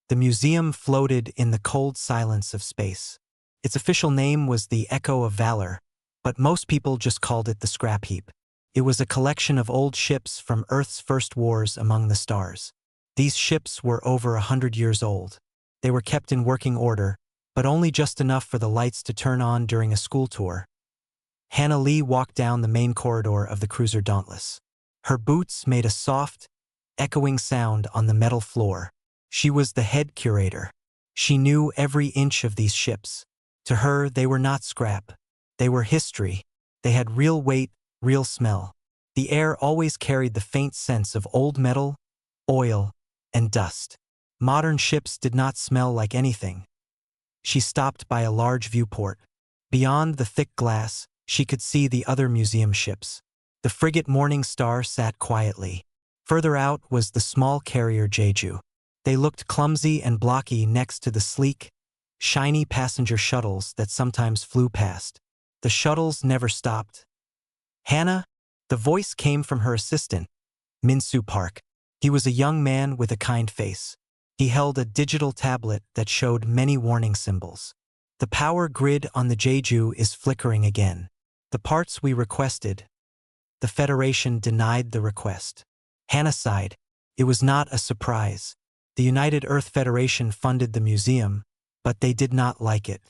The museum floated in the cold silence of space. Its official name was the Echo of Valor, but most people just called it the Scrap Heap. It was a collection of old ships from Earth's first wars among the stars. These ships were over 100 years old. They were kept in working order, but only just enough for the lights to turn on during a school tour. Hannah Lee walked down the main corridor of the cruiser Dauntless. Her boots made a soft, echoing sound on the metal floor. She was the head curator. She knew every inch of these ships. To her, they were not scrap. They were history. They had real weight, real smell. The air always carried the faint sense of old metal, oil, and dust. Modern ships did not smell like anything. She stopped by a large viewport. Beyond the thick glass, she could see the other museum ships. The frigate Morning Star sat quietly. Further out was the small carrier Jeju. They looked clumsy and blocky next to the sleek, shiny passenger shuttles that sometimes flew past. The shuttles never stopped. Hannah? The voice came from her assistant, Min-Soo Park. He was a young man with a kind face. He held a digital tablet that showed many warning symbols. The power grid on the Jeju is flickering again. The parts we requested. The Federation denied the request. Hannah sighed. It was not a surprise. The United Earth Federation funded the museum, but they did not like it.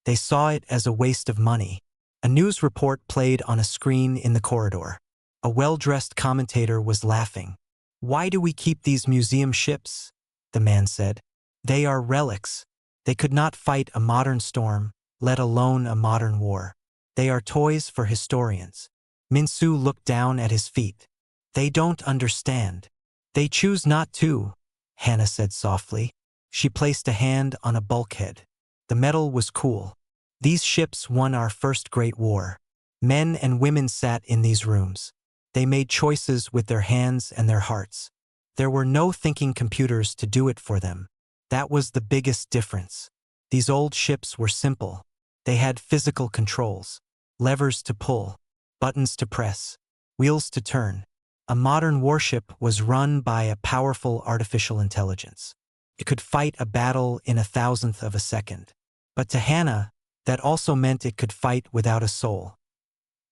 They saw it as a waste of money. A news report played on a screen in the corridor. A well-dressed commentator was laughing. "Why do we keep these museum ships?" the man said. "They are relics. They could not fight a modern storm, let alone a modern war. They are toys for historians." Min-Soo looked down at his feet. "They don't understand. They choose not to," Hannah said softly. She placed a hand on a bulkhead. The metal was cool. "These ships won our first great war. Men and women sat in these rooms. They made choices with their hands and their hearts. There were no thinking computers to do it for them. That was the biggest difference. These old ships were simple. They had physical controls, levers to pull, buttons to press, wheels to turn. A modern warship was run by a powerful artificial intelligence. It could fight a battle in 1,000th of a second. But to Hannah, that also meant it could fight without a soul.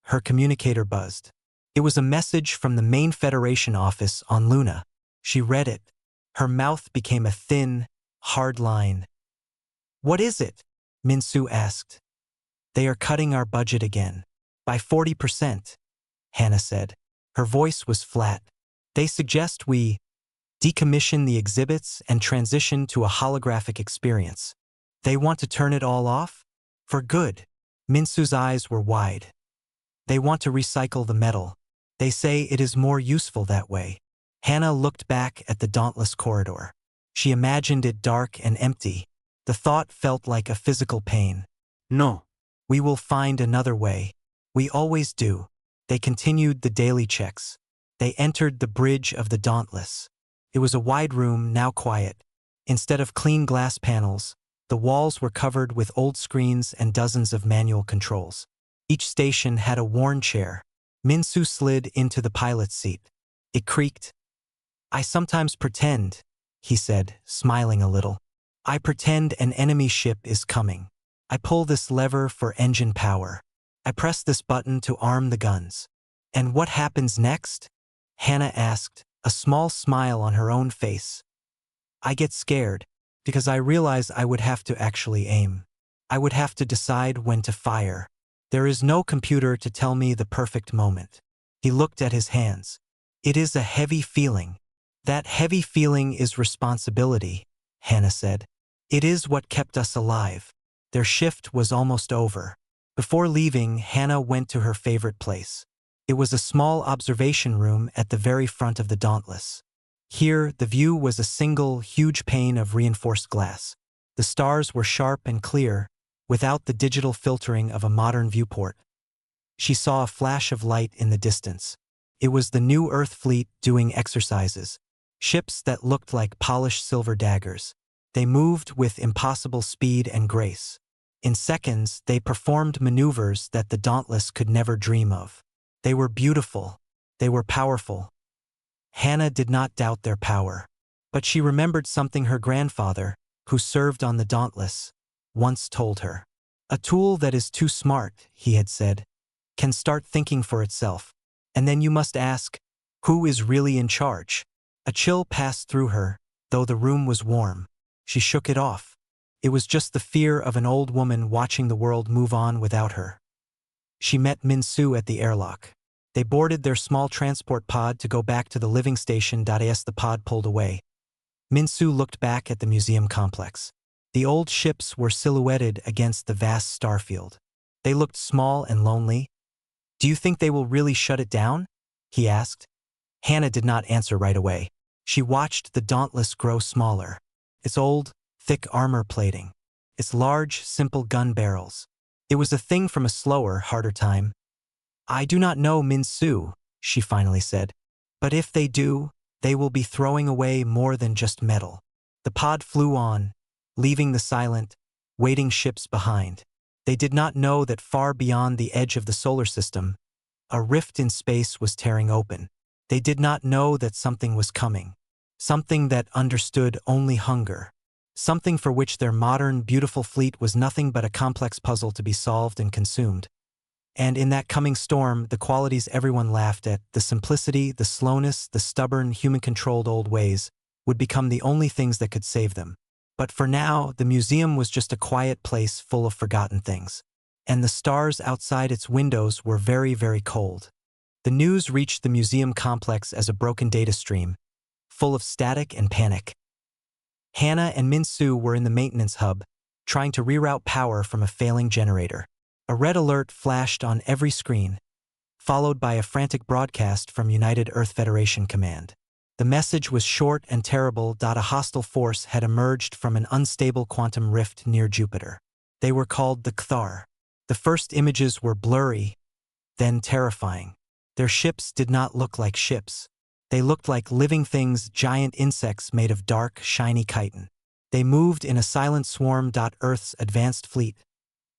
Her communicator buzzed. It was a message from the main Federation office on Luna. She read it. Her mouth became a thin, hard line. "What is it?" Min-Soo asked. "They are cutting our budget again. By 40%, Hannah said. Her voice was flat. "They suggest we decommission the exhibits and transition to a holographic experience. They want to turn it all off? For good." Min-Soo's eyes were wide. "They want to recycle the metal. They say it is more useful that way." Hannah looked back at the dauntless corridor. She imagined it dark and empty. The thought felt like a physical pain. "No. We will find another way. We always do." They continued the daily checks. They entered the bridge of the Dauntless. It was a wide room, now quiet. Instead of clean glass panels, the walls were covered with old screens and dozens of manual controls. Each station had a worn chair. Min-Soo slid into the pilot's seat. It creaked. "I sometimes pretend," he said, smiling a little. "I pretend an enemy ship is coming. I pull this lever for engine power. I press this button to arm the guns. And what happens next?" Hannah asked, a small smile on her own face. "I get scared, because I realize I would have to actually aim. I would have to decide when to fire. There is no computer to tell me the perfect moment." He looked at his hands. "It is a heavy feeling." "That heavy feeling is responsibility," Hannah said. "It is what kept us alive." Their shift was almost over. Before leaving, Hannah went to her favorite place. It was a small observation room at the very front of the Dauntless. Here, the view was a single, huge pane of reinforced glass. The stars were sharp and clear, without the digital filtering of a modern viewport. She saw a flash of light in the distance. It was the new Earth fleet doing exercises. Ships that looked like polished silver daggers. They moved with impossible speed and grace. In seconds, they performed maneuvers that the Dauntless could never dream of. They were beautiful. They were powerful. Hannah did not doubt their power. But she remembered something her grandfather, who served on the Dauntless, once told her. A tool that is too smart, he had said, can start thinking for itself. And then you must ask, who is really in charge? A chill passed through her, though the room was warm. She shook it off. It was just the fear of an old woman watching the world move on without her. She met Min-Soo at the airlock. They boarded their small transport pod to go back to the living station. As the pod pulled away, Min-Soo looked back at the museum complex. The old ships were silhouetted against the vast starfield. They looked small and lonely. Do you think they will really shut it down? He asked. Hannah did not answer right away. She watched the Dauntless grow smaller. Its old, thick armor plating. Its large, simple gun barrels. It was a thing from a slower, harder time. I do not know, Min-Soo, she finally said. But if they do, they will be throwing away more than just metal. The pod flew on, leaving the silent, waiting ships behind. They did not know that far beyond the edge of the solar system, a rift in space was tearing open. They did not know that something was coming. Something that understood only hunger. Something for which their modern, beautiful fleet was nothing but a complex puzzle to be solved and consumed. And in that coming storm, the qualities everyone laughed at, the simplicity, the slowness, the stubborn, human-controlled old ways, would become the only things that could save them. But for now, the museum was just a quiet place full of forgotten things. And the stars outside its windows were very, very cold. The news reached the museum complex as a broken data stream, full of static and panic. Hannah and Min-Soo were in the maintenance hub, trying to reroute power from a failing generator. A red alert flashed on every screen, followed by a frantic broadcast from United Earth Federation Command. The message was short and terrible. A hostile force had emerged from an unstable quantum rift near Jupiter. They were called the Cthar. The first images were blurry, then terrifying. Their ships did not look like ships. They looked like living things, giant insects made of dark, shiny chitin. They moved in a silent swarm. Earth's advanced fleet,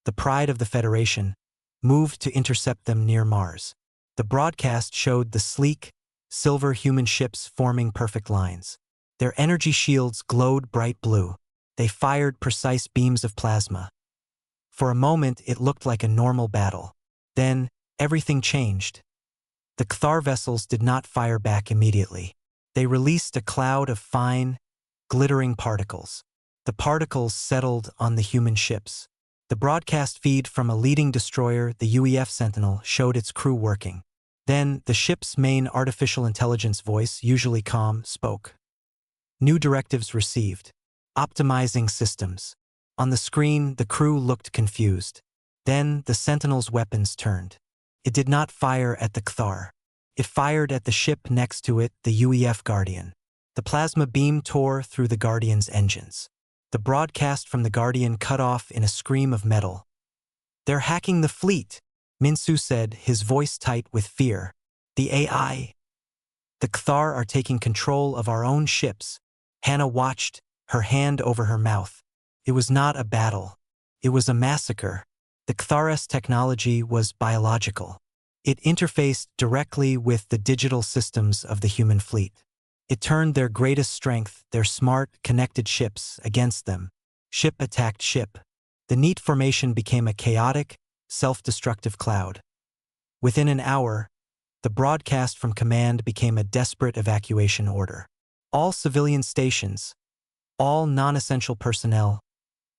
the pride of the Federation, moved to intercept them near Mars. The broadcast showed the sleek, silver human ships forming perfect lines. Their energy shields glowed bright blue. They fired precise beams of plasma. For a moment, it looked like a normal battle. Then, everything changed. The Cthar vessels did not fire back immediately. They released a cloud of fine, glittering particles. The particles settled on the human ships. The broadcast feed from a leading destroyer, the UEF Sentinel, showed its crew working. Then, the ship's main artificial intelligence voice, usually calm, spoke. New directives received. Optimizing systems. On the screen, the crew looked confused. Then, the Sentinel's weapons turned. It did not fire at the Cthar. It fired at the ship next to it, the UEF Guardian. The plasma beam tore through the Guardian's engines. The broadcast from the Guardian cut off in a scream of metal. They're hacking the fleet, Min-Soo said, his voice tight with fear. The AI. The Cthar are taking control of our own ships. Hannah watched, her hand over her mouth. It was not a battle. It was a massacre. The Cthar's technology was biological. It interfaced directly with the digital systems of the human fleet. It turned their greatest strength, their smart, connected ships, against them. Ship attacked ship. The neat formation became a chaotic, self-destructive cloud. Within an hour, the broadcast from command became a desperate evacuation order. All civilian stations, all non-essential personnel,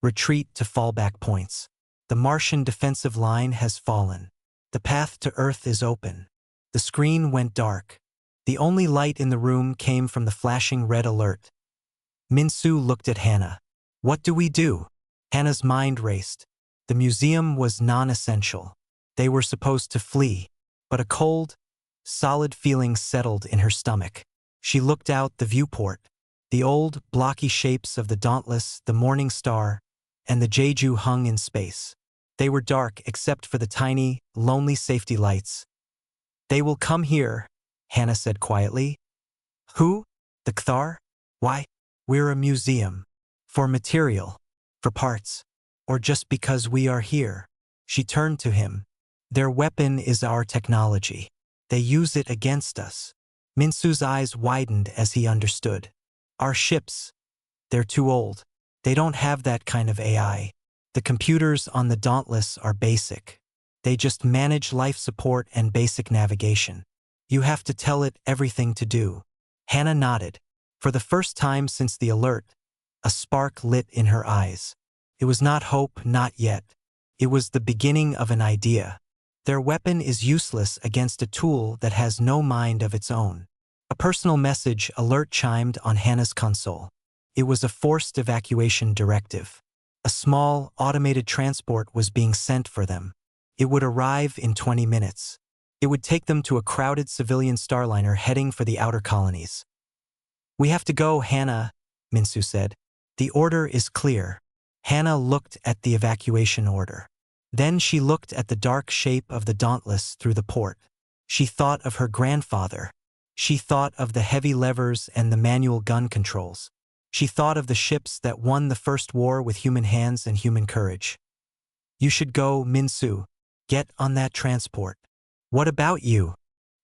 retreat to fallback points. The Martian defensive line has fallen. The path to Earth is open. The screen went dark. The only light in the room came from the flashing red alert. Min-Soo looked at Hannah. What do we do? Hannah's mind raced. The museum was non-essential. They were supposed to flee. But a cold, solid feeling settled in her stomach. She looked out the viewport. The old, blocky shapes of the Dauntless, the Morning Star, and the Jeju hung in space. They were dark except for the tiny, lonely safety lights. They will come here, Hannah said quietly. Who? The Cthar? Why? We're a museum. For material. For parts. Or just because we are here. She turned to him. Their weapon is our technology. They use it against us. Min-Soo's eyes widened as he understood. Our ships, they're too old. They don't have that kind of AI. The computers on the Dauntless are basic. They just manage life support and basic navigation. You have to tell it everything to do." Hannah nodded. For the first time since the alert, a spark lit in her eyes. It was not hope, not yet. It was the beginning of an idea. Their weapon is useless against a tool that has no mind of its own. A personal message alert chimed on Hannah's console. It was a forced evacuation directive. A small, automated transport was being sent for them. It would arrive in 20 minutes. It would take them to a crowded civilian starliner heading for the outer colonies. "We have to go, Hannah," Minsu said. "The order is clear." Hannah looked at the evacuation order. Then she looked at the dark shape of the Dauntless through the port. She thought of her grandfather. She thought of the heavy levers and the manual gun controls. She thought of the ships that won the first war with human hands and human courage. "You should go, Minsu. Get on that transport." "What about you?"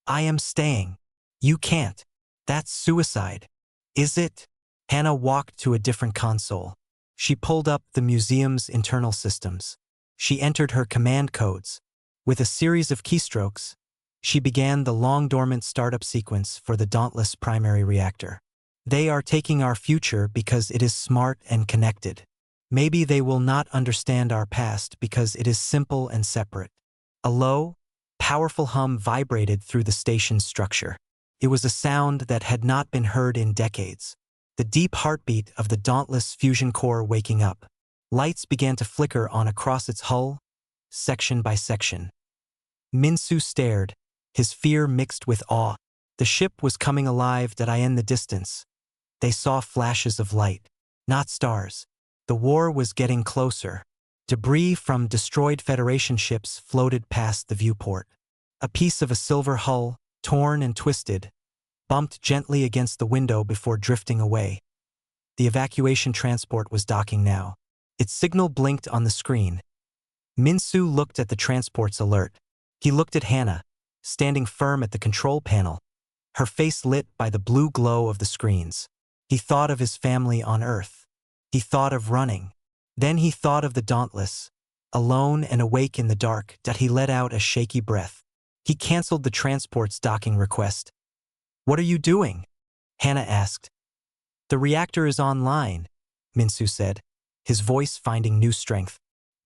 "I am staying." "You can't. That's suicide." "Is it?" Hannah walked to a different console. She pulled up the museum's internal systems. She entered her command codes. With a series of keystrokes, she began the long-dormant startup sequence for the Dauntless primary reactor. "They are taking our future because it is smart and connected. Maybe they will not understand our past because it is simple and separate." A low, powerful hum vibrated through the station's structure. It was a sound that had not been heard in decades. The deep heartbeat of the Dauntless fusion core waking up. Lights began to flicker on across its hull, section by section. Minsu stared, his fear mixed with awe. The ship was coming alive in the distance. They saw flashes of light, not stars. The war was getting closer. Debris from destroyed Federation ships floated past the viewport. A piece of a silver hull, torn and twisted, bumped gently against the window before drifting away. The evacuation transport was docking now. Its signal blinked on the screen. Minsu looked at the transport's alert. He looked at Hannah, standing firm at the control panel, her face lit by the blue glow of the screens. He thought of his family on Earth. He thought of running. Then he thought of the Dauntless, alone and awake in the dark, that he let out a shaky breath. He canceled the transport's docking request. "What are you doing?" Hannah asked. "The reactor is online," Minsu said, his voice finding new strength.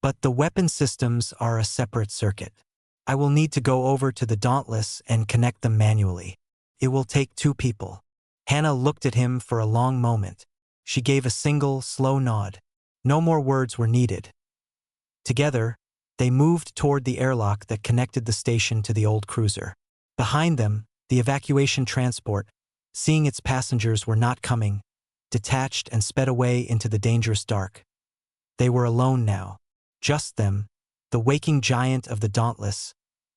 "But the weapon systems are a separate circuit. I will need to go over to the Dauntless and connect them manually. It will take 2 people. Hannah looked at him for a long moment. She gave a single, slow nod. No more words were needed. Together, they moved toward the airlock that connected the station to the old cruiser. Behind them, the evacuation transport, seeing its passengers were not coming, detached and sped away into the dangerous dark. They were alone now. Just them, the waking giant of the Dauntless,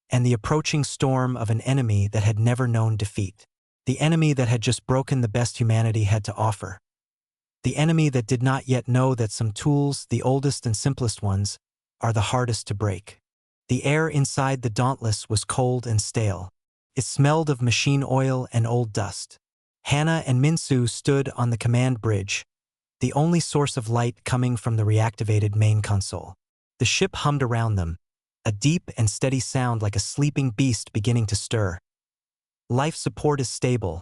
and the approaching storm of an enemy that had never known defeat. The enemy that had just broken the best humanity had to offer. The enemy that did not yet know that some tools, the oldest and simplest ones, are the hardest to break. The air inside the Dauntless was cold and stale. It smelled of machine oil and old dust. Hannah and Minsu stood on the command bridge, the only source of light coming from the reactivated main console. The ship hummed around them, a deep and steady sound like a sleeping beast beginning to stir. "Life support is stable,"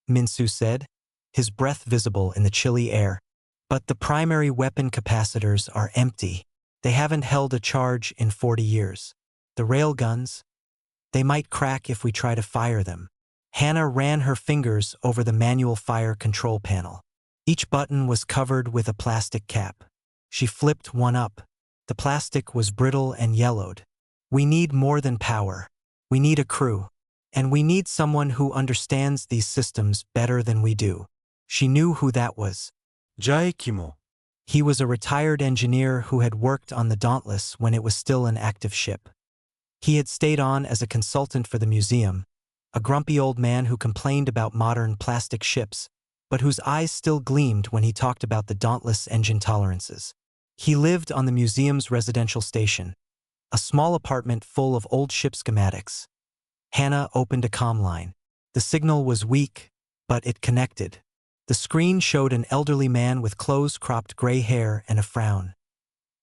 Minsu said, his breath visible in the chilly air. "But the primary weapon capacitors are empty. They haven't held a charge in 40 years. The railguns, they might crack if we try to fire them." Hannah ran her fingers over the manual fire control panel. Each button was covered with a plastic cap. She flipped one up. The plastic was brittle and yellowed. "We need more than power. We need a crew. And we need someone who understands these systems better than we do." She knew who that was. Jaikimo. He was a retired engineer who had worked on the Dauntless when it was still an active ship. He had stayed on as a consultant for the museum, a grumpy old man who complained about modern plastic ships, but whose eyes still gleamed when he talked about the Dauntless engine tolerances. He lived on the museum's residential station, a small apartment full of old ship schematics. Hannah opened a comm line. The signal was weak, but it connected. The The screen showed an elderly man with close-cropped gray hair and a frown.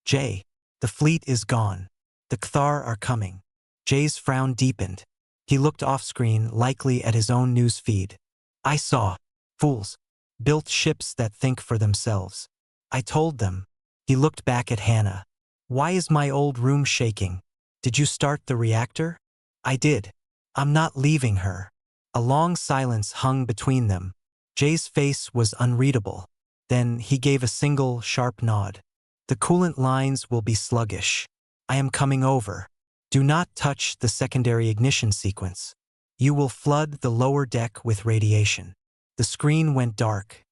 Jay, the fleet is gone. The Kthar are coming. Jay's frown deepened. He looked off-screen, likely at his own news feed. I saw. Fools. Built ships that think for themselves. I told them. He looked back at Hannah. Why is my old room shaking? Did you start the reactor? I did. I'm not leaving her. A long silence hung between them. Jay's face was unreadable. Then he gave a single, sharp nod. The coolant lines will be sluggish. I am coming over. Do not touch the secondary ignition sequence. You will flood the lower deck with radiation. The screen went dark.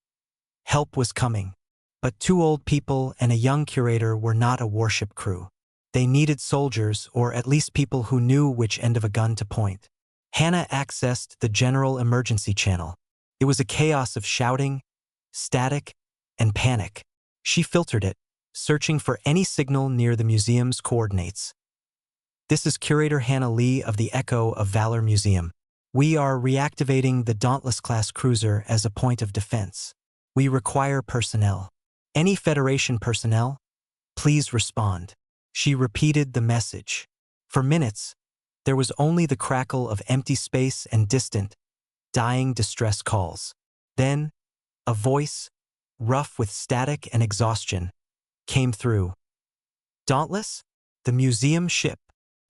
Help was coming. But 2 old people and a young curator were not a warship crew. They needed soldiers, or at least people who knew which end of a gun to point. Hannah accessed the general emergency channel. It was a chaos of shouting, static, and panic. She filtered it, searching for any signal near the museum's coordinates. This is Curator Hannah Lee of the Echo of Valor Museum. We are reactivating the Dauntless-class cruiser as a point of defense. We require personnel. Any Federation personnel? Please respond. She repeated the message. For minutes, there was only the crackle of empty space and distant, dying distress calls. Then, a voice, rough with static and exhaustion, came through. Dauntless? The museum ship.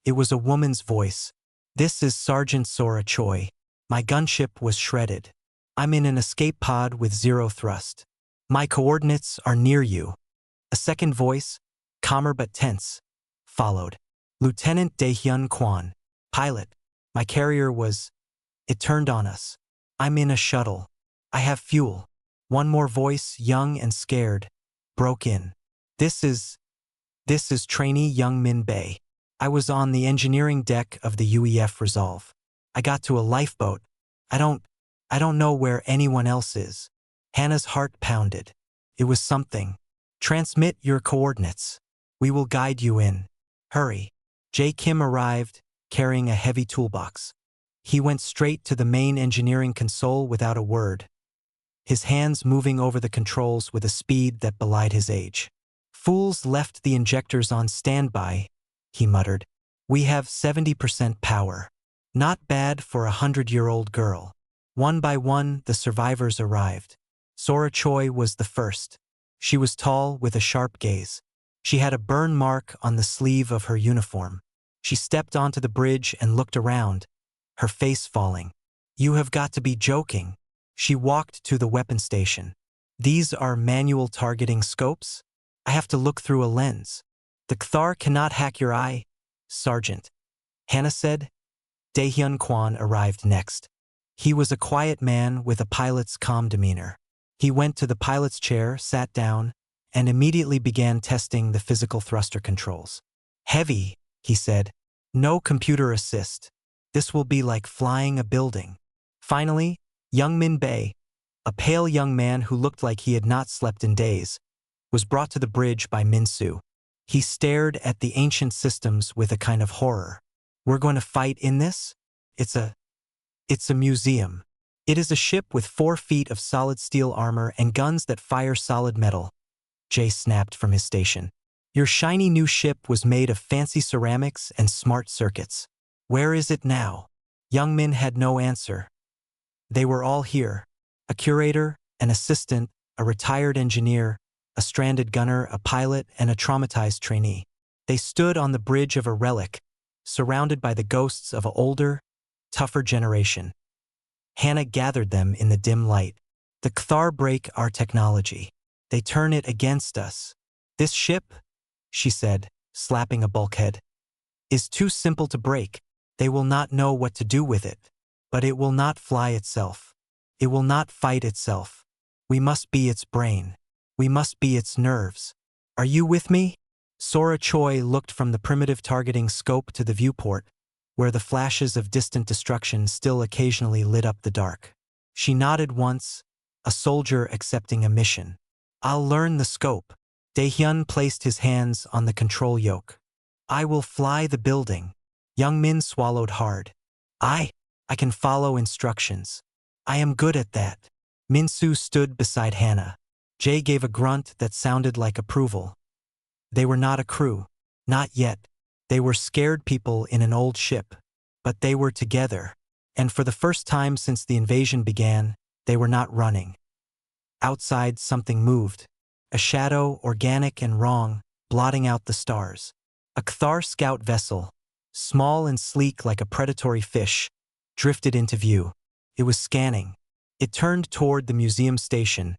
It was a woman's voice. This is Sergeant Sora Choi. My gunship was shredded. I'm in an escape pod with 0 thrust. My coordinates are near you. A second voice, calmer but tense, followed. Lieutenant Daehyun Kwan, pilot. My carrier was... It turned on us. I'm in a shuttle. I have fuel. One more voice, young and scared, broke in. This is trainee Young Min Bae. I was on the engineering deck of the UEF Resolve. I got to a lifeboat. I don't know where anyone else is. Hannah's heart pounded. It was something. Transmit your coordinates. We will guide you in. Hurry. Jae Kim arrived, carrying a heavy toolbox. He went straight to the main engineering console without a word, his hands moving over the controls with a speed that belied his age. Fools left the injectors on standby, he muttered. We have 70% power. Not bad for a 100-year-old girl. One by one, the survivors arrived. Sora Choi was the first. She was tall with a sharp gaze. She had a burn mark on the sleeve of her uniform. She stepped onto the bridge and looked around, her face falling. You have got to be joking. She walked to the weapon station. These are manual targeting scopes? I have to look through a lens. The Kthar cannot hack your eye, Sergeant. Hannah said. Daehyun Kwan arrived next. He was a quiet man with a pilot's calm demeanor. He went to the pilot's chair, sat down, and immediately began testing the physical thruster controls. Heavy, he said. No computer assist. This will be like flying a building. Finally, Young Min Bae, a pale young man who looked like he had not slept in days, was brought to the bridge by Min-Soo. He stared at the ancient systems with a kind of horror. We're going to fight in this? It's a museum. It is a ship with 4 feet of solid steel armor and guns that fire solid metal. Jay snapped from his station. Your shiny new ship was made of fancy ceramics and smart circuits. Where is it now? Young Min had no answer. They were all here. A curator, an assistant, a retired engineer, a stranded gunner, a pilot, and a traumatized trainee. They stood on the bridge of a relic, surrounded by the ghosts of an older, tougher generation. Hannah gathered them in the dim light. The Kthar break our technology. They turn it against us. This ship, she said, slapping a bulkhead, is too simple to break. They will not know what to do with it. But it will not fly itself. It will not fight itself. We must be its brain. We must be its nerves. Are you with me? Sora Choi looked from the primitive targeting scope to the viewport, where the flashes of distant destruction still occasionally lit up the dark. She nodded once, a soldier accepting a mission. I'll learn the scope. Daehyun placed his hands on the control yoke. I will fly the building. Young Min swallowed hard. I can follow instructions. I am good at that. Minsu stood beside Hannah. Jay gave a grunt that sounded like approval. They were not a crew. Not yet. They were scared people in an old ship. But they were together. And for the first time since the invasion began, they were not running. Outside, something moved. A shadow, organic and wrong, blotting out the stars. A Kthar scout vessel, small and sleek like a predatory fish, drifted into view. It was scanning. It turned toward the museum station,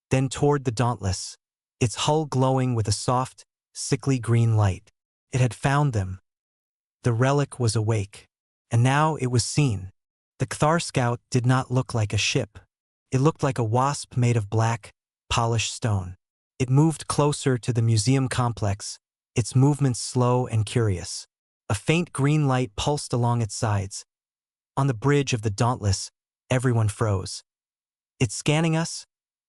then toward the Dauntless, its hull glowing with a soft, sickly green light. It had found them. The relic was awake. And now it was seen. The Kthar scout did not look like a ship. It looked like a wasp made of black, polished stone. It moved closer to the museum complex, its movements slow and curious. A faint green light pulsed along its sides. On the bridge of the Dauntless, everyone froze. "It's scanning us?"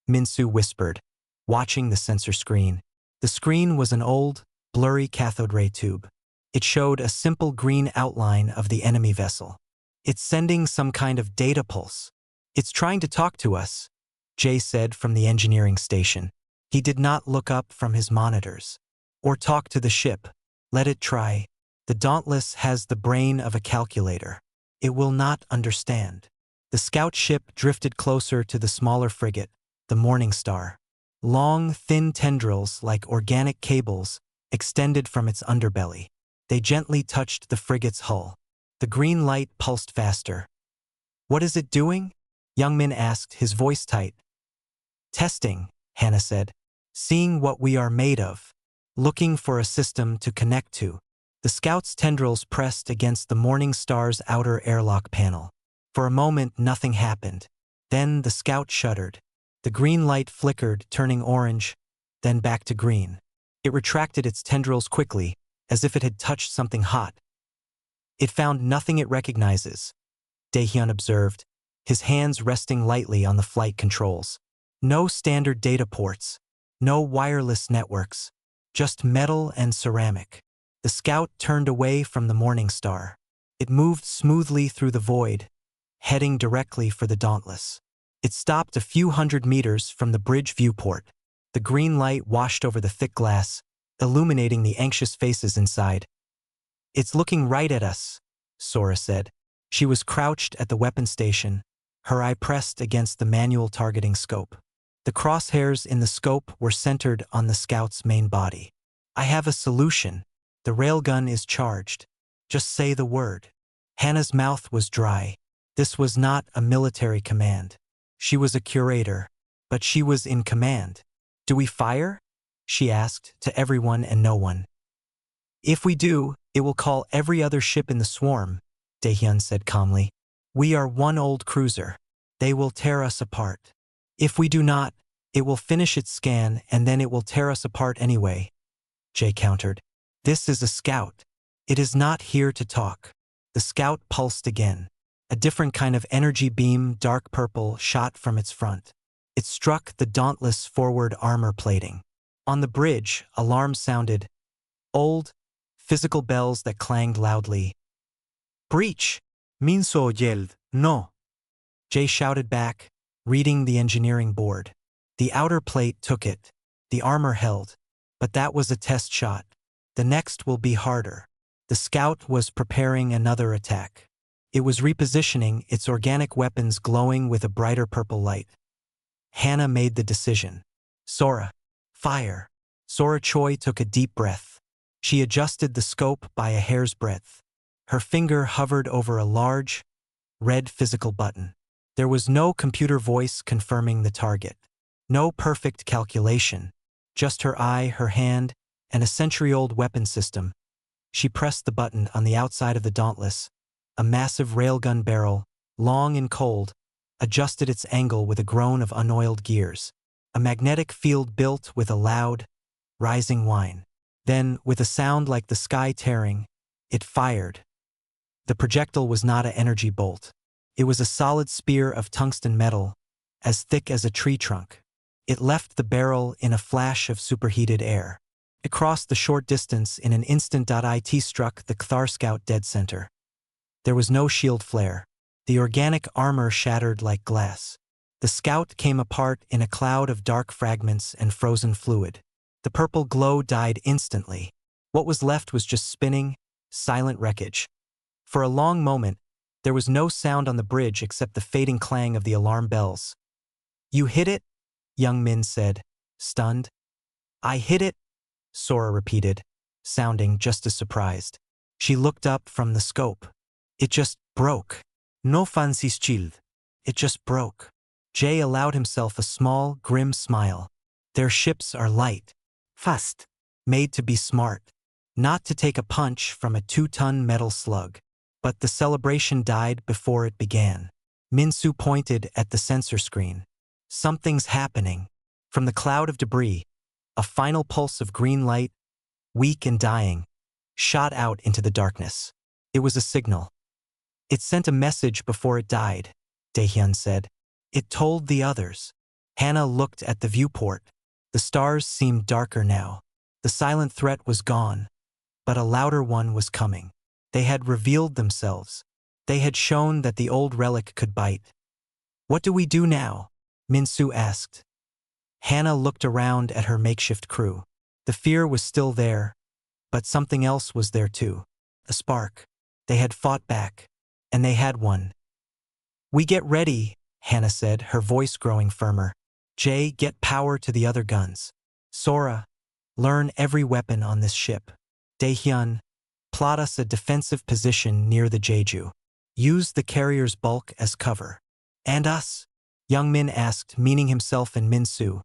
Minsu whispered, watching the sensor screen. The screen was an old, blurry cathode ray tube. It showed a simple green outline of the enemy vessel. "It's sending some kind of data pulse. It's trying to talk to us," Jay said from the engineering station. He did not look up from his monitors. "Or talk to the ship. Let it try. The Dauntless has the brain of a calculator. It will not understand." The scout ship drifted closer to the smaller frigate, the Morning Star. Long, thin tendrils like organic cables extended from its underbelly. They gently touched the frigate's hull. The green light pulsed faster. "What is it doing?" Young Min asked, his voice tight. "Testing," Hannah said. "Seeing what we are made of. Looking for a system to connect to." The scout's tendrils pressed against the Morning Star's outer airlock panel. For a moment, nothing happened. Then the scout shuddered. The green light flickered, turning orange, then back to green. It retracted its tendrils quickly, as if it had touched something hot. "It found nothing it recognizes," Daehyun observed, his hands resting lightly on the flight controls. "No standard data ports, no wireless networks, just metal and ceramic." The scout turned away from the Morning Star. It moved smoothly through the void, heading directly for the Dauntless. It stopped a few hundred meters from the bridge viewport. The green light washed over the thick glass, illuminating the anxious faces inside. "It's looking right at us," Sora said. She was crouched at the weapon station, her eye pressed against the manual targeting scope. The crosshairs in the scope were centered on the scout's main body. "I have a solution. The railgun is charged. Just say the word." Hannah's mouth was dry. This was not a military command. She was a curator, but she was in command. "Do we fire?" she asked, to everyone and no one. "If we do, it will call every other ship in the swarm," Daehyun said calmly. "We are one old cruiser. They will tear us apart. If we do not, it will finish its scan and then it will tear us apart anyway," Jay countered. "This is a scout. It is not here to talk." The scout pulsed again. A different kind of energy beam, dark purple, shot from its front. It struck the Dauntless forward armor plating. On the bridge, alarms sounded. Old, physical bells that clanged loudly. "Breach! Minso yelled, no!" Jay shouted back, reading the engineering board. The outer plate took it. The armor held. But that was a test shot. The next will be harder. The scout was preparing another attack. It was repositioning, its organic weapons glowing with a brighter purple light. Hannah made the decision. "Sora, fire." Sora Choi took a deep breath. She adjusted the scope by a hair's breadth. Her finger hovered over a large, red physical button. There was no computer voice confirming the target. No perfect calculation. Just her eye, her hand, and a century-old weapon system. She pressed the button on the outside of the Dauntless. A massive railgun barrel, long and cold, adjusted its angle with a groan of unoiled gears. A magnetic field built with a loud, rising whine. Then, with a sound like the sky tearing, it fired. The projectile was not an energy bolt. It was a solid spear of tungsten metal, as thick as a tree trunk. It left the barrel in a flash of superheated air. It crossed the short distance in an instant. It struck the Kthar scout dead center. There was no shield flare. The organic armor shattered like glass. The scout came apart in a cloud of dark fragments and frozen fluid. The purple glow died instantly. What was left was just spinning, silent wreckage. For a long moment, there was no sound on the bridge except the fading clang of the alarm bells. "You hit it?" young Min said, stunned. "I hit it," Sora repeated, sounding just as surprised. She looked up from the scope. "It just broke. No fancies child. It just broke." Jay allowed himself a small, grim smile. Their ships are light, fast, made to be smart, not to take a punch from a 2-ton metal slug. But the celebration died before it began. Minsu pointed at the sensor screen. "Something's happening." From the cloud of debris, a final pulse of green light, weak and dying, shot out into the darkness. It was a signal. "It sent a message before it died," Daehyun said. "It told the others." Hannah looked at the viewport. The stars seemed darker now. The silent threat was gone, but a louder one was coming. They had revealed themselves. They had shown that the old relic could bite. "What do we do now?" Minsu asked. Hannah looked around at her makeshift crew. The fear was still there, but something else was there too. A spark. They had fought back, and they had won. "We get ready," Hannah said, her voice growing firmer. "Jay, get power to the other guns. Sora, learn every weapon on this ship. Daehyun, plot us a defensive position near the Jeju. Use the carrier's bulk as cover." "And us?" young Min asked, meaning himself and Minsu.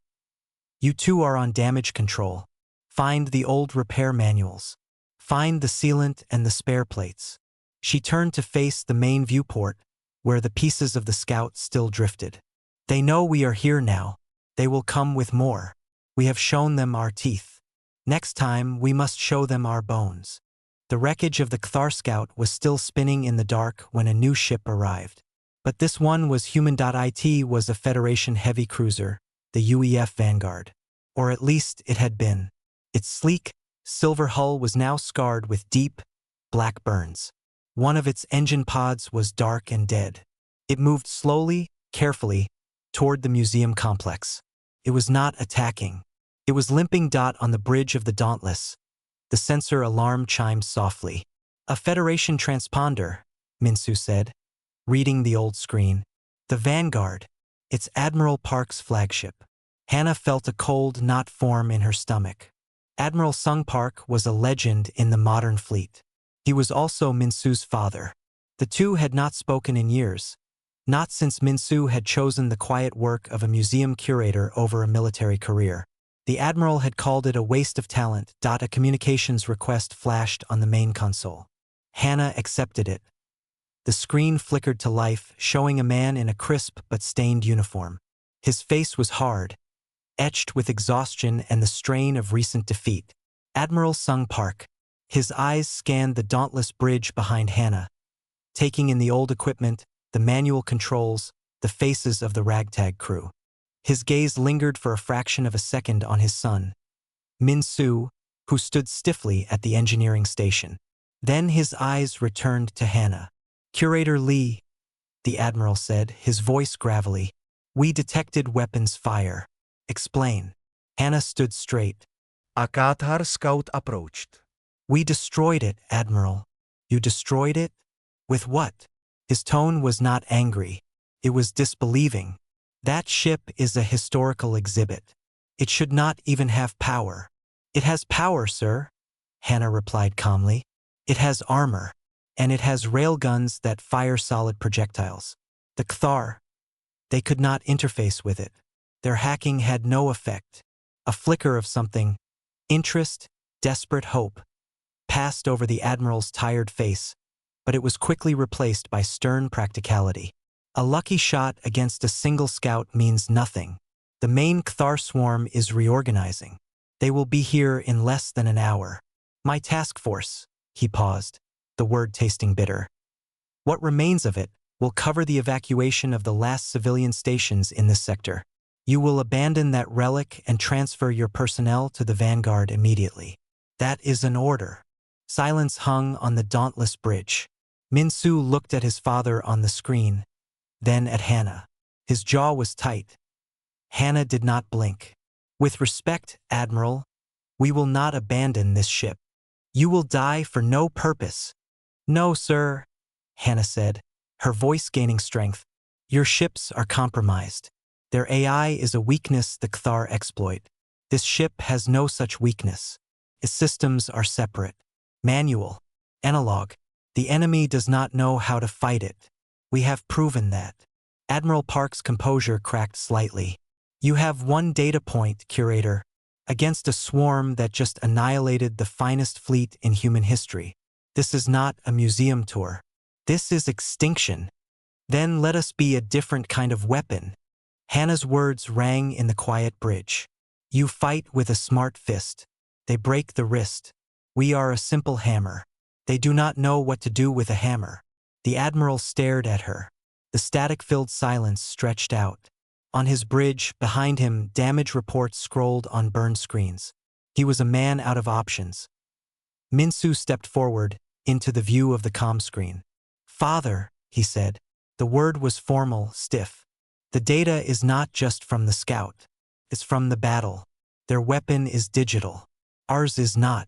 "You two are on damage control. Find the old repair manuals. Find the sealant and the spare plates." She turned to face the main viewport, where the pieces of the scout still drifted. "They know we are here now. They will come with more. We have shown them our teeth. Next time, we must show them our bones." The wreckage of the Kthar scout was still spinning in the dark when a new ship arrived. But this one was human.it was a Federation heavy cruiser, the UEF Vanguard. Or at least it had been. Its sleek, silver hull was now scarred with deep, black burns. One of its engine pods was dark and dead. It moved slowly, carefully, toward the museum complex. It was not attacking. It was limping on the bridge of the Dauntless. The sensor alarm chimed softly. "A Federation transponder," Minsu said, reading the old screen. "The Vanguard. It's Admiral Park's flagship." Hannah felt a cold knot form in her stomach. Admiral Sung Park was a legend in the modern fleet. He was also Minsu's father. The two had not spoken in years, not since Minsu had chosen the quiet work of a museum curator over a military career. The Admiral had called it a waste of talent. A communications request flashed on the main console. Hannah accepted it. The screen flickered to life, showing a man in a crisp but stained uniform. His face was hard, etched with exhaustion and the strain of recent defeat. Admiral Sung Park. His eyes scanned the dauntless bridge behind Hannah, taking in the old equipment, the manual controls, the faces of the ragtag crew. His gaze lingered for a fraction of a second on his son, Minsu, who stood stiffly at the engineering station. Then his eyes returned to Hannah. "Curator Lee," the Admiral said, his voice gravelly. "We detected weapons fire. Explain." Hannah stood straight. A Qatar scout approached. "We destroyed it, Admiral." "You destroyed it? With what?" His tone was not angry. It was disbelieving. "That ship is a historical exhibit. It should not even have power." "It has power, sir," Hannah replied calmly. "It has armor, and it has railguns that fire solid projectiles. The Kthar, they could not interface with it. Their hacking had no effect." A flicker of something, interest, desperate hope, passed over the Admiral's tired face, but it was quickly replaced by stern practicality. A lucky shot against a single scout means nothing. The main Kthar swarm is reorganizing. They will be here in less than an hour. My task force, he paused, the word tasting bitter. What remains of it will cover the evacuation of the last civilian stations in this sector. You will abandon that relic and transfer your personnel to the Vanguard immediately. That is an order. Silence hung on the dauntless bridge. Minsu looked at his father on the screen, then at Hannah. His jaw was tight. Hannah did not blink. "With respect, Admiral, we will not abandon this ship. You will die for no purpose." "No, sir," Hannah said, her voice gaining strength. "Your ships are compromised. Their AI is a weakness the Cthar exploit. This ship has no such weakness. Its systems are separate. Manual. Analog. The enemy does not know how to fight it. We have proven that." Admiral Park's composure cracked slightly. "You have one data point, Curator, against a swarm that just annihilated the finest fleet in human history. This is not a museum tour. This is extinction. Then let us be a different kind of weapon." Hannah's words rang in the quiet bridge. "You fight with a smart fist. They break the wrist. We are a simple hammer. They do not know what to do with a hammer." The Admiral stared at her. The static-filled silence stretched out. On his bridge, behind him, damage reports scrolled on burned screens. He was a man out of options. Minsu stepped forward, into the view of the comm screen. "Father," he said. The word was formal, stiff. "The data is not just from the scout. It's from the battle. Their weapon is digital. Ours is not.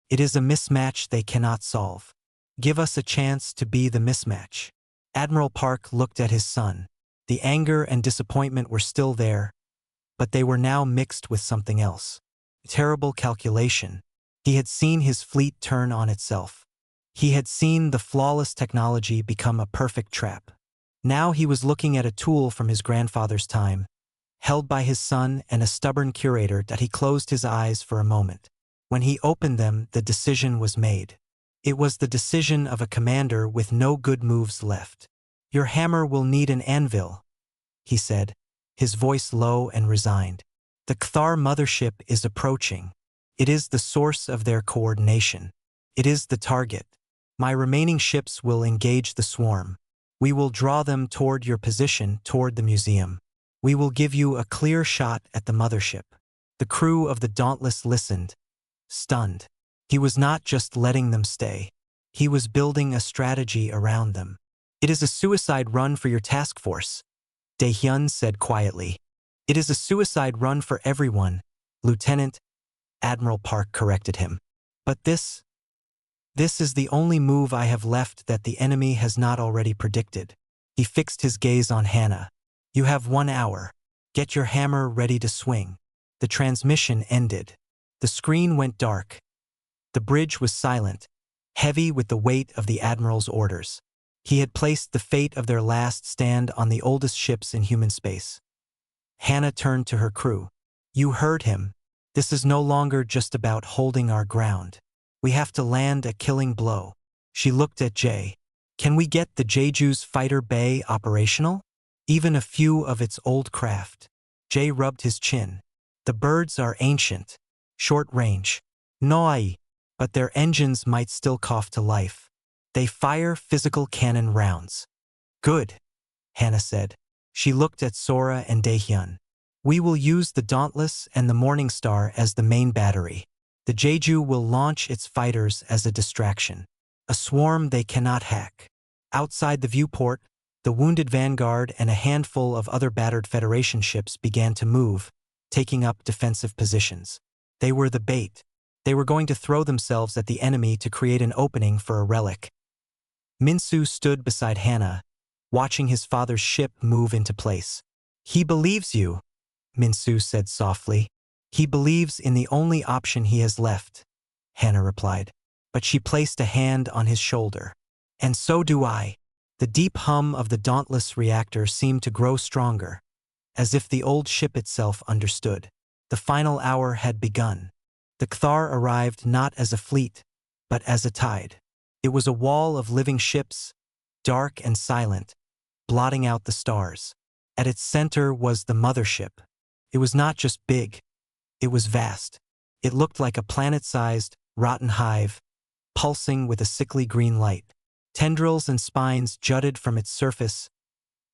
It is a mismatch they cannot solve. Give us a chance to be the mismatch." Admiral Park looked at his son. The anger and disappointment were still there, but they were now mixed with something else. Terrible calculation. He had seen his fleet turn on itself. He had seen the flawless technology become a perfect trap. Now he was looking at a tool from his grandfather's time, held by his son and a stubborn curator that he closed his eyes for a moment. When he opened them, the decision was made. It was the decision of a commander with no good moves left. "Your hammer will need an anvil," he said, his voice low and resigned. "The Cthar mothership is approaching. It is the source of their coordination. It is the target. My remaining ships will engage the swarm. We will draw them toward your position, toward the museum. We will give you a clear shot at the mothership." The crew of the Dauntless listened, stunned. He was not just letting them stay. He was building a strategy around them. "It is a suicide run for your task force," Daehyun said quietly. "It is a suicide run for everyone, Lieutenant," Admiral Park corrected him. "But this is the only move I have left that the enemy has not already predicted." He fixed his gaze on Hannah. "You have 1 hour. Get your hammer ready to swing." The transmission ended. The screen went dark. The bridge was silent, heavy with the weight of the Admiral's orders. He had placed the fate of their last stand on the oldest ships in human space. Hannah turned to her crew. "You heard him. This is no longer just about holding our ground. We have to land a killing blow." She looked at Jay. "Can we get the Jeju's fighter bay operational? Even a few of its old craft?" Jay rubbed his chin. "The birds are ancient, short range. Noi. But their engines might still cough to life. They fire physical cannon rounds." "Good," Hannah said. She looked at Sora and Daehyun. "We will use the Dauntless and the Morning Star as the main battery. The Jeju will launch its fighters as a distraction. A swarm they cannot hack." Outside the viewport, the wounded Vanguard and a handful of other battered Federation ships began to move, taking up defensive positions. They were the bait. They were going to throw themselves at the enemy to create an opening for a relic. Minsu stood beside Hannah, watching his father's ship move into place. "He believes you," Minsu said softly. "He believes in the only option he has left," Hannah replied. But she placed a hand on his shoulder. "And so do I." The deep hum of the Dauntless reactor seemed to grow stronger, as if the old ship itself understood. The final hour had begun. The Cthar arrived not as a fleet, but as a tide. It was a wall of living ships, dark and silent, blotting out the stars. At its center was the mothership. It was not just big, it was vast. It looked like a planet-sized, rotten hive, pulsing with a sickly green light. Tendrils and spines jutted from its surface.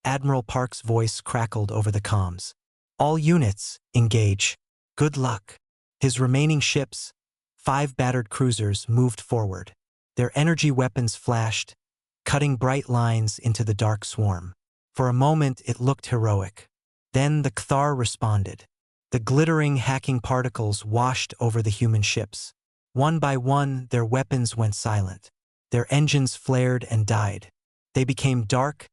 Admiral Park's voice crackled over the comms. "All units, engage. Good luck." His remaining ships, 5 battered cruisers, moved forward. Their energy weapons flashed, cutting bright lines into the dark swarm. For a moment it looked heroic. Then the Kthar responded. The glittering hacking particles washed over the human ships. One by one their weapons went silent. Their engines flared and died. They became dark,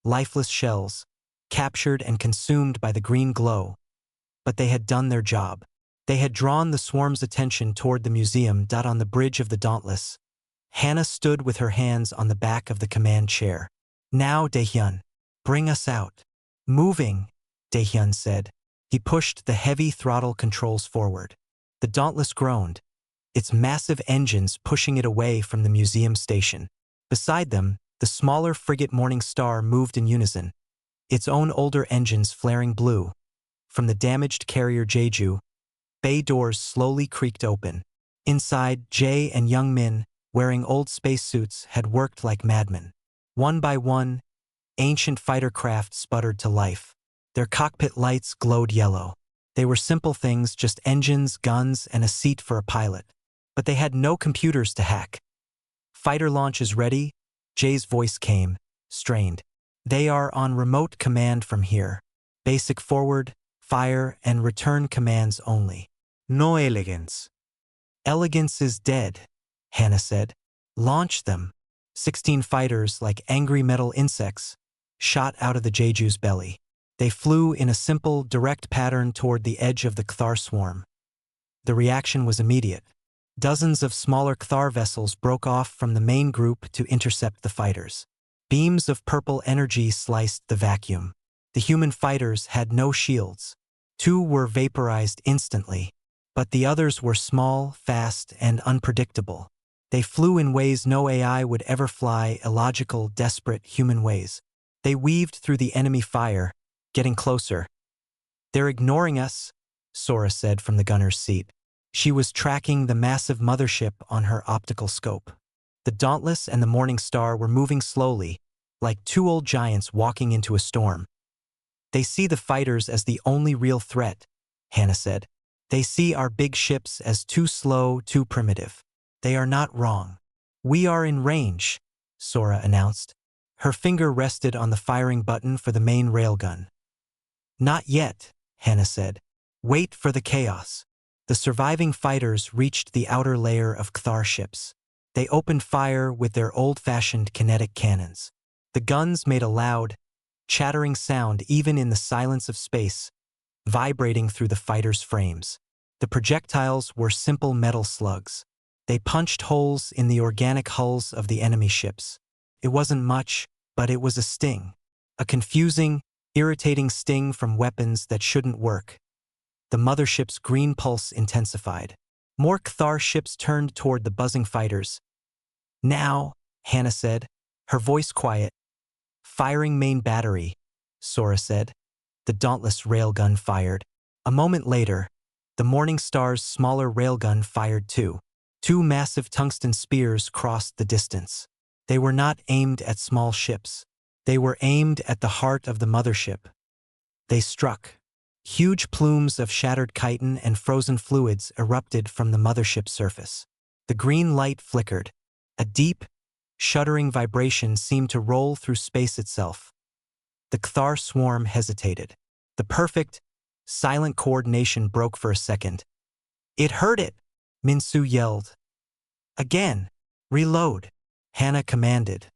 lifeless shells, captured and consumed by the green glow. But they had done their job. They had drawn the swarm's attention toward the museum. On the bridge of the Dauntless, Hannah stood with her hands on the back of the command chair. Now, Daehyun, bring us out. Moving, Daehyun said. He pushed the heavy throttle controls forward. The Dauntless groaned, its massive engines pushing it away from the museum station. Beside them, the smaller frigate Morning Star moved in unison, its own older engines flaring blue. From the damaged carrier Jeju, bay doors slowly creaked open. Inside, Jae and Young Min, wearing old spacesuits, had worked like madmen. One by one, ancient fighter craft sputtered to life. Their cockpit lights glowed yellow. They were simple things, just engines, guns, and a seat for a pilot. But they had no computers to hack. Fighter launch is ready, Jay's voice came, strained. They are on remote command from here. Basic forward, fire, and return commands only. No elegance. Elegance is dead, Hannah said. Launch them. 16 fighters, like angry metal insects, shot out of the Jeju's belly. They flew in a simple, direct pattern toward the edge of the Kthar swarm. The reaction was immediate. Dozens of smaller Kthar vessels broke off from the main group to intercept the fighters. Beams of purple energy sliced the vacuum. The human fighters had no shields. 2 were vaporized instantly, but the others were small, fast, and unpredictable. They flew in ways no AI would ever fly, illogical, desperate human ways. They weaved through the enemy fire, getting closer. They're ignoring us, Sora said from the gunner's seat. She was tracking the massive mothership on her optical scope. The Dauntless and the Morning Star were moving slowly, like 2 old giants walking into a storm. They see the fighters as the only real threat, Hannah said. They see our big ships as too slow, too primitive. They are not wrong. We are in range, Sora announced. Her finger rested on the firing button for the main railgun. Not yet, Hannah said. Wait for the chaos. The surviving fighters reached the outer layer of Kthar ships. They opened fire with their old-fashioned kinetic cannons. The guns made a loud, chattering sound even in the silence of space, vibrating through the fighters' frames. The projectiles were simple metal slugs. They punched holes in the organic hulls of the enemy ships. It wasn't much, but it was a sting. A confusing, irritating sting from weapons that shouldn't work. The mothership's green pulse intensified. More Kthar ships turned toward the buzzing fighters. Now, Hannah said, her voice quiet. Firing main battery, Sora said. The Dauntless railgun fired. A moment later, the Morning Star's smaller railgun fired too. 2 massive tungsten spears crossed the distance. They were not aimed at small ships. They were aimed at the heart of the mothership. They struck. Huge plumes of shattered chitin and frozen fluids erupted from the mothership's surface. The green light flickered. A deep, shuddering vibration seemed to roll through space itself. The Kthar swarm hesitated. The perfect, silent coordination broke for a second. It heard it, Minsu yelled. Again, reload, Hannah commanded.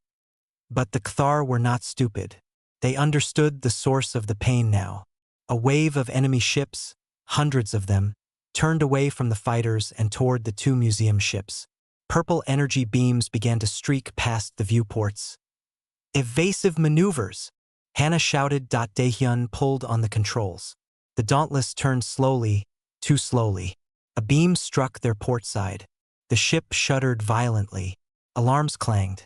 But the Kthar were not stupid. They understood the source of the pain now. A wave of enemy ships, hundreds of them, turned away from the fighters and toward the 2 museum ships. Purple energy beams began to streak past the viewports. Evasive maneuvers, Hannah shouted. Daehyun pulled on the controls. The Dauntless turned slowly, too slowly. A beam struck their port side. The ship shuddered violently. Alarms clanged.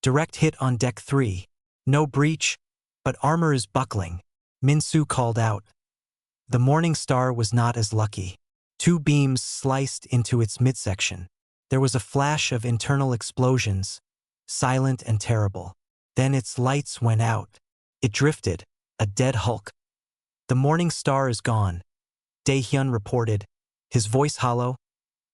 Direct hit on deck 3. No breach, but armor is buckling, Minsu called out. The Morning Star was not as lucky. 2 beams sliced into its midsection. There was a flash of internal explosions, silent and terrible. Then its lights went out. It drifted, a dead hulk. The Morning Star is gone, Daehyun reported, his voice hollow.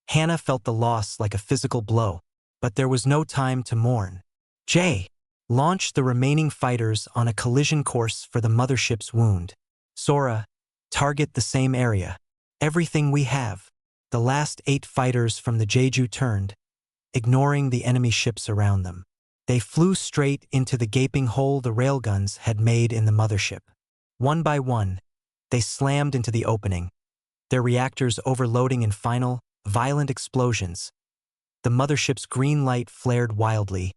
Hannah felt the loss like a physical blow, but there was no time to mourn. Jay, Launch the remaining fighters on a collision course for the mothership's wound. Sora, target the same area. Everything we have. The last 8 fighters from the Jeju turned, ignoring the enemy ships around them. They flew straight into the gaping hole the railguns had made in the mothership. One by one, they slammed into the opening, their reactors overloading in final, violent explosions. The mothership's green light flared wildly,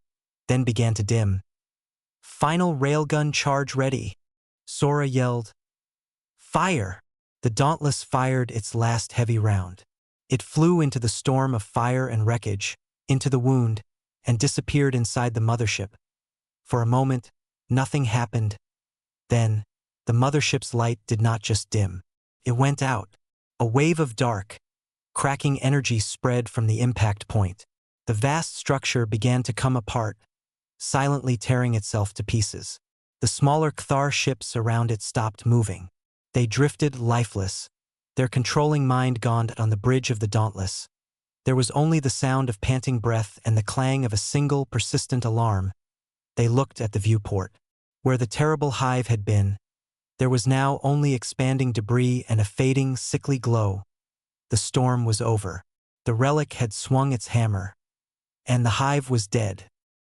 then began to dim. Final railgun charge ready, Sora yelled. Fire! The Dauntless fired its last heavy round. It flew into the storm of fire and wreckage, into the wound, and disappeared inside the mothership. For a moment, nothing happened. Then, the mothership's light did not just dim. It went out. A wave of dark, cracking energy spread from the impact point. The vast structure began to come apart, silently tearing itself to pieces. The smaller Cthar ships around it stopped moving. They drifted lifeless, their controlling mind gone on the bridge of the Dauntless. There was only the sound of panting breath and the clang of a single, persistent alarm. They looked at the viewport. Where the terrible hive had been, there was now only expanding debris and a fading, sickly glow. The storm was over. The relic had swung its hammer. And the hive was dead.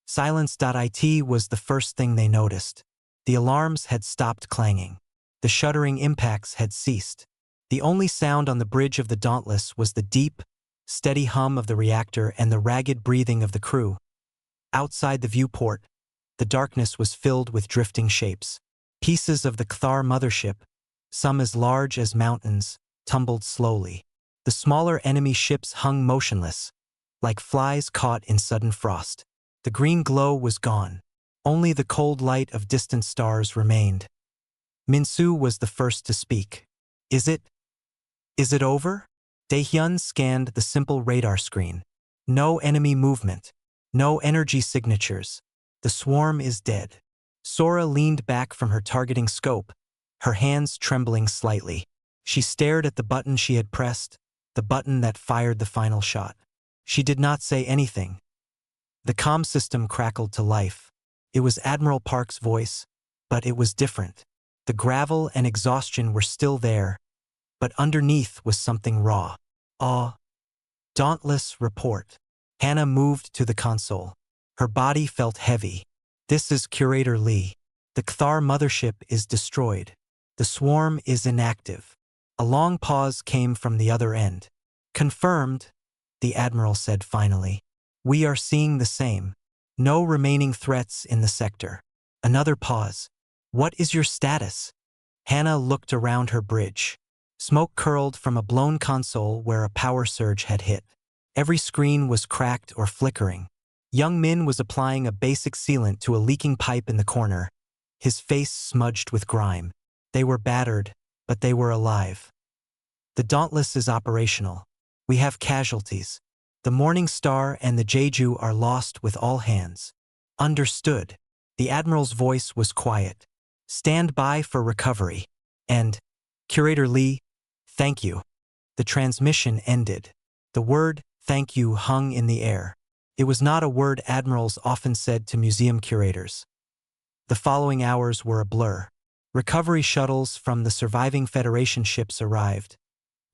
Silence.it was the first thing they noticed. The alarms had stopped clanging. The shuddering impacts had ceased. The only sound on the bridge of the Dauntless was the deep, steady hum of the reactor and the ragged breathing of the crew. Outside the viewport, the darkness was filled with drifting shapes. Pieces of the Cthar mothership, some as large as mountains, tumbled slowly. The smaller enemy ships hung motionless, like flies caught in sudden frost. The green glow was gone. Only the cold light of distant stars remained. Minsu was the first to speak. Is it over? Daehyun scanned the simple radar screen. No enemy movement. No energy signatures. The swarm is dead. Sora leaned back from her targeting scope, her hands trembling slightly. She stared at the button she had pressed, the button that fired the final shot. She did not say anything. The comm system crackled to life. It was Admiral Park's voice, but it was different. The gravel and exhaustion were still there, but underneath was something raw. Dauntless report. Hannah moved to the console. Her body felt heavy. This is Curator Lee. The Cthar mothership is destroyed. The swarm is inactive. A long pause came from the other end. Confirmed, the Admiral said finally. We are seeing the same. No remaining threats in the sector. Another pause. What is your status? Hannah looked around her bridge. Smoke curled from a blown console where a power surge had hit. Every screen was cracked or flickering. Young Min was applying a basic sealant to a leaking pipe in the corner, his face smudged with grime. They were battered, but they were alive. The Dauntless is operational. We have casualties. The Morning Star and the Jeju are lost with all hands. Understood. The Admiral's voice was quiet. Stand by for recovery. And, Curator Lee, thank you. The transmission ended. The word, thank you, hung in the air. It was not a word admirals often said to museum curators. The following hours were a blur. Recovery shuttles from the surviving Federation ships arrived,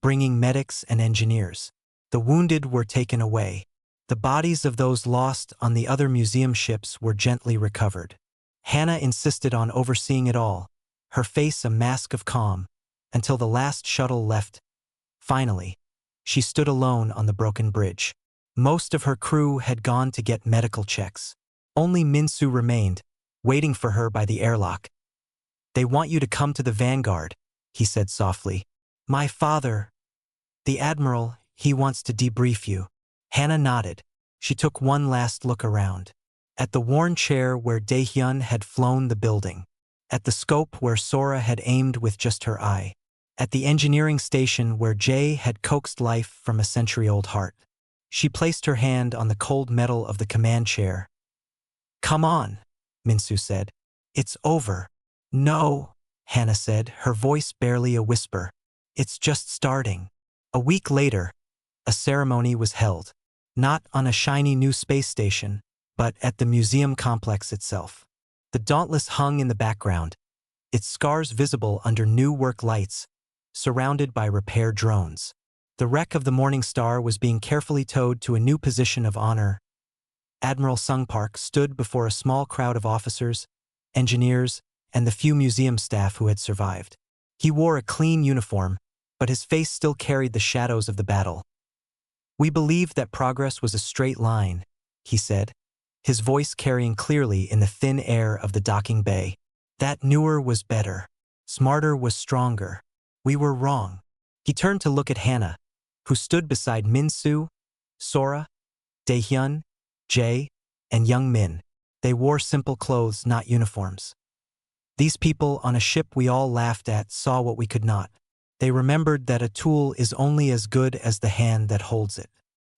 bringing medics and engineers. The wounded were taken away. The bodies of those lost on the other museum ships were gently recovered. Hannah insisted on overseeing it all, her face a mask of calm, until the last shuttle left. Finally, she stood alone on the broken bridge. Most of her crew had gone to get medical checks. Only Minsu remained, waiting for her by the airlock. They want you to come to the Vanguard, he said softly. My father, the Admiral, he wants to debrief you. Hannah nodded. She took one last look around. At the worn chair where Daehyun had flown the building. At the scope where Sora had aimed with just her eye. At the engineering station where Jay had coaxed life from a century-old heart. She placed her hand on the cold metal of the command chair. Come on, Minsu said. It's over. No, Hannah said, her voice barely a whisper. It's just starting. A week later, a ceremony was held. Not on a shiny new space station, but at the museum complex itself. The Dauntless hung in the background, its scars visible under new work lights, surrounded by repair drones. The wreck of the Morning Star was being carefully towed to a new position of honor. Admiral Sung Park stood before a small crowd of officers, engineers, and the few museum staff who had survived. He wore a clean uniform, but his face still carried the shadows of the battle. "We believed that progress was a straight line," he said, his voice carrying clearly in the thin air of the docking bay. "That newer was better. Smarter was stronger. We were wrong." He turned to look at Hannah, who stood beside Min-Soo, Sora, Daehyun, Jae, and Young Min. They wore simple clothes, not uniforms. These people on a ship we all laughed at saw what we could not. They remembered that a tool is only as good as the hand that holds it,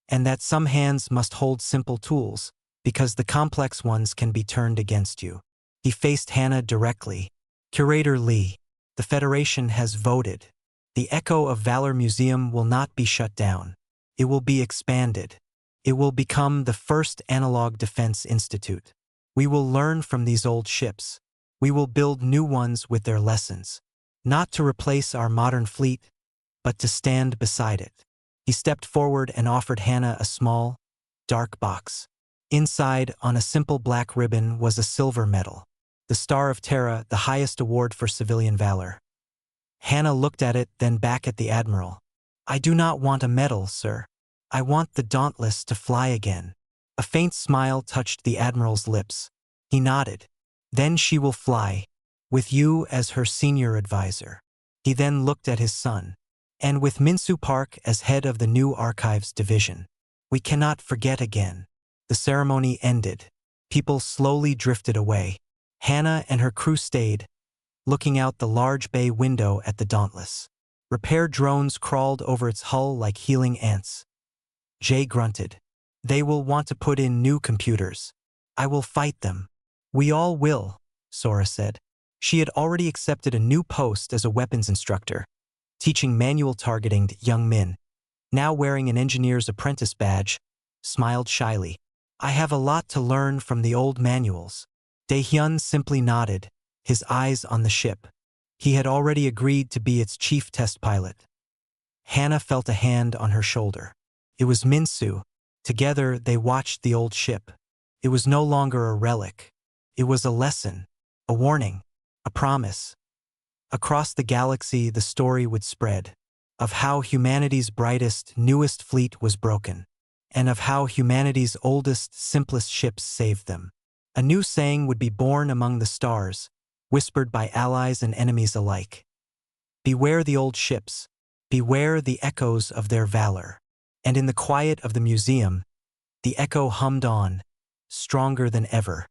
and that some hands must hold simple tools, because the complex ones can be turned against you. He faced Hannah directly. "Curator Lee, the Federation has voted. The Echo of Valor Museum will not be shut down. It will be expanded. It will become the first analog defense institute. We will learn from these old ships. We will build new ones with their lessons. Not to replace our modern fleet, but to stand beside it." He stepped forward and offered Hannah a small, dark box. Inside, on a simple black ribbon, was a silver medal. The Star of Terra, the highest award for civilian valor. Hannah looked at it, then back at the Admiral. "I do not want a medal, sir. I want the Dauntless to fly again." A faint smile touched the Admiral's lips. He nodded. "Then she will fly, with you as her senior advisor." He then looked at his son. "And with Min-Soo Park as head of the new Archives Division. We cannot forget again." The ceremony ended. People slowly drifted away. Hannah and her crew stayed, looking out the large bay window at the Dauntless. Repair drones crawled over its hull like healing ants. Jay grunted. "They will want to put in new computers. I will fight them." "We all will," Sora said. She had already accepted a new post as a weapons instructor, teaching manual targeting to Young Min, now wearing an engineer's apprentice badge, smiled shyly. "I have a lot to learn from the old manuals." Daehyun simply nodded, his eyes on the ship. He had already agreed to be its chief test pilot. Hannah felt a hand on her shoulder. It was Min-Soo. Together they watched the old ship. It was no longer a relic. It was a lesson, a warning, a promise. Across the galaxy the story would spread, of how humanity's brightest, newest fleet was broken, and of how humanity's oldest, simplest ships saved them. A new saying would be born among the stars, whispered by allies and enemies alike. "Beware the old ships. Beware the echoes of their valor." And in the quiet of the museum, the echo hummed on, stronger than ever.